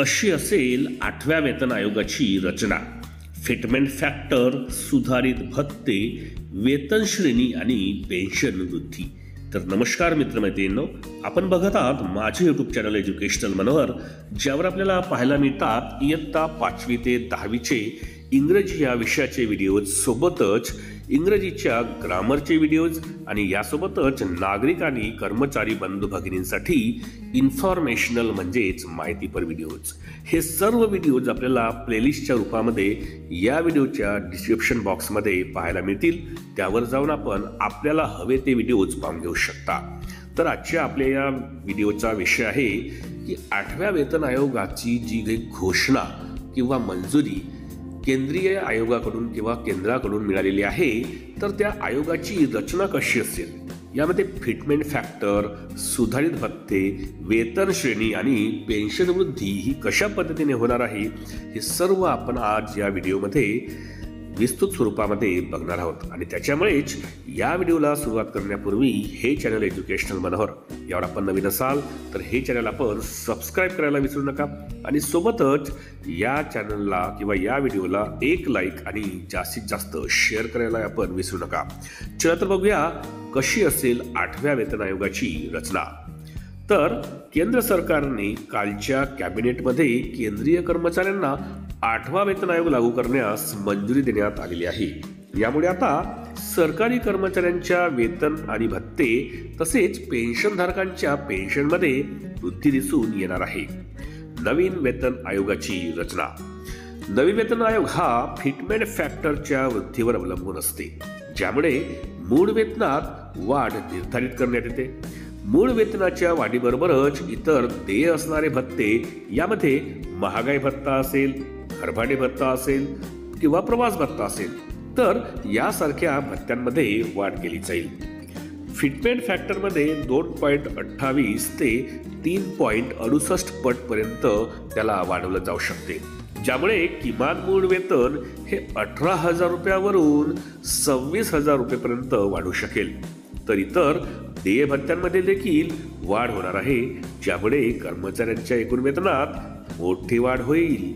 अशी असेल 8व्या वेतन आयोगाची रचना. फिटमेंट फॅक्टर, सुधारित भत्ते, वेतन श्रेणी आणि पेन्शन वृद्धी. तर नमस्कार मित्रमैत्रिणींनो, आपण बघत आहात माझे यूट्यूब चॅनल एज्युकेशनल मनोहर, ज्यावर आपल्याला पाहायला मिळतात इयत्ता 5वी ते 10वीचे इंग्रजी या विषयाचे व्हिडिओज, सोबतच इंग्रजीच्या ग्रामरचे व्हिडिओज आणि यासोबतच नागरिक आणि कर्मचारी बंधू भगिनींसाठी इन्फॉर्मेशनल म्हणजेच माहितीपर व्हिडिओज. हे सर्व व्हिडिओज आपल्याला प्लेलिस्टच्या रूपामध्ये या व्हिडिओच्या डिस्क्रिप्शन बॉक्समध्ये पाहायला मिळतील. त्यावर जाऊन आपण आपल्याला हवे ते व्हिडिओज पाहून घेऊ शकता. तर आजच्या आपल्या या व्हिडिओचा विषय आहे की 8व्या वेतन आयोगाची जी काही घोषणा किंवा मंजुरी केंद्रीय आयोगाकडून किंवा केंद्राकडून मिळालेली आहे, तर त्या आयोगाची रचना कशी असेल, यामध्ये फिटमेंट फॅक्टर, सुधारित भत्ते, वेतन श्रेणी आणि पेन्शन वृद्धी ही कशा पद्धतीने होणार आहे, हे सर्व आपण आज या व्हिडिओमध्ये विस्तृत स्वरूपामध्ये बघणार आहोत. आणि त्याच्यामुळेच या व्हिडिओला सुरुवात करण्यापूर्वी हे चॅनल एज्युकेशनल मनोहर यावर आपण नवीन असाल तर हे चॅनल आपण सबस्क्राईब करायला विसरू नका आणि सोबतच या चॅनलला किंवा या व्हिडिओला एक लाईक आणि जास्तीत जास्त शेअर करायला आपण विसरू नका. चला तर बघूया कशी असेल 8व्या वेतन आयोगाची रचना. तर केंद्र सरकारने कालच्या कॅबिनेटमध्ये केंद्रीय कर्मचाऱ्यांना 8वा वेतन आयोग लागू करण्यास मंजुरी देण्यात आलेली आहे. यामुळे आता सरकारी कर्मचाऱ्यांच्या वेतन आणि भत्ते तसेच पेन्शनधारकांच्या पेन्शनमध्ये वृद्धी दिसून येणार आहे. नवीन वेतन आयोगाची रचना. नवीन वेतन आयोग हा फिटमेंट फॅक्टरच्या वृद्धीवर अवलंबून असते, ज्यामुळे मूळ वेतनात वाढ निर्धारित करण्यात येते. मूळ वेतनाच्या वाढीबरोबरच इतर देय असणारे भत्ते, यामध्ये महागाई भत्ता असेल, घरभाडे भत्ता असेल किंवा प्रवास भत्ता असेल, तर यासारख्या भत्त्यांमध्ये वाढ केली जाईल. फिटमेंट फॅक्टरमध्ये 2.28 ते 3.68 पट पर्यंत त्याला वाढवलं जाऊ शकते, ज्यामुळे किमान मूळ वेतन हे 18,000 रुपयावरून 26,000 रुपयेपर्यंत वाढू शकेल. तर इतर देय भत्त्यांमध्ये देखील वाढ होणार आहे, ज्यामुळे कर्मचाऱ्यांच्या एकूण वेतनात मोठी वाढ होईल.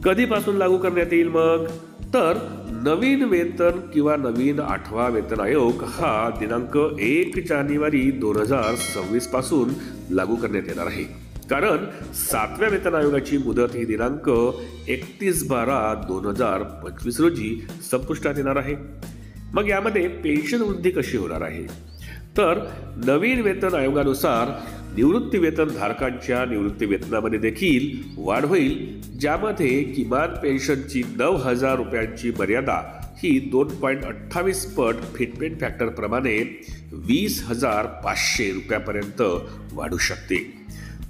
कधीपासून लागू करण्यात येईल मग? तर नवीन वेतन किंवा नवीन 8वा वेतन आयोग हा दिनांक 1 जानेवारी 2026 पासून लागू करण्यात येणार आहे, कारण 7व्या वेतन आयोगाची मुदत ही दिनांक 31/12/2025 रोजी संपुष्टात येणार आहे. मग यामध्ये पेन्शन वृद्धी कशी होणार आहे? तर नवीन वेतन आयोगानुसार निवृत्ती वेतन धारकांच्या निवृत्ती वेतनामध्ये देखील वाढ होईल, ज्यामध्ये किमान पेन्शनची 9,000 रुपयांची मर्यादा ही 2.28 पट फिटमेंट फॅक्टर प्रमाणे 20,500 रुपयापर्यंत वाढू शकते.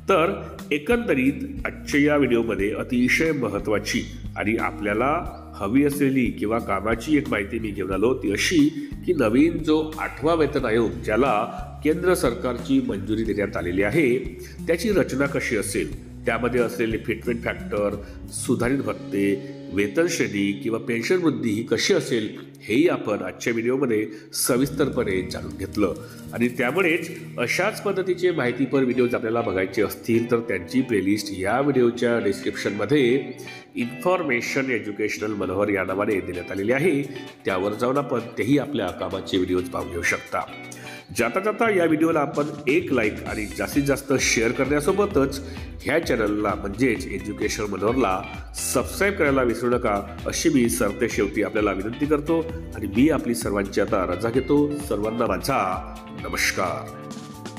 तर एकंदरीत आजच्या या व्हिडिओमध्ये अतिशय महत्त्वाची आणि आपल्याला हवी असलेली किंवा कामाची एक माहिती मी घेऊन आलो, ती अशी की नवीन जो 8वा वेतन आयोग, ज्याला केंद्र सरकारची मंजुरी देण्यात आलेली आहे, त्याची रचना कशी असेल, त्यामध्ये असलेले फिटमेंट फॅक्टर, सुधारित भत्ते, वेतन श्रेणी किंवा पेन्शन वृद्धी ही कशी असेल, हेही आपण आजच्या व्हिडिओमध्ये सविस्तरपणे जाणून घेतलं. आणि त्यामुळेच अशाच पद्धतीचे माहितीपर व्हिडिओज आपल्याला बघायचे असतील तर त्यांची प्लेलिस्ट या व्हिडिओच्या डिस्क्रिप्शनमध्ये इन्फॉर्मेशन एज्युकेशनल मनोहर या नावाने देण्यात आलेली आहे. त्यावर जाऊन आपण तेही आपल्या कामाचे व्हिडिओज पाहून घेऊ शकता. जाता जाता या व्हिडिओला आपण एक लाईक आणि जास्तीत जास्त शेअर करण्यासोबतच ह्या चॅनलला म्हणजेच एज्युकेशन मनोहरला सबस्क्राईब करायला विसरू नका, अशी मी सरते शेवटी आपल्याला विनंती करतो. आणि मी आपली सर्वांची आता रजा घेतो. सर्वांना माझा नमस्कार.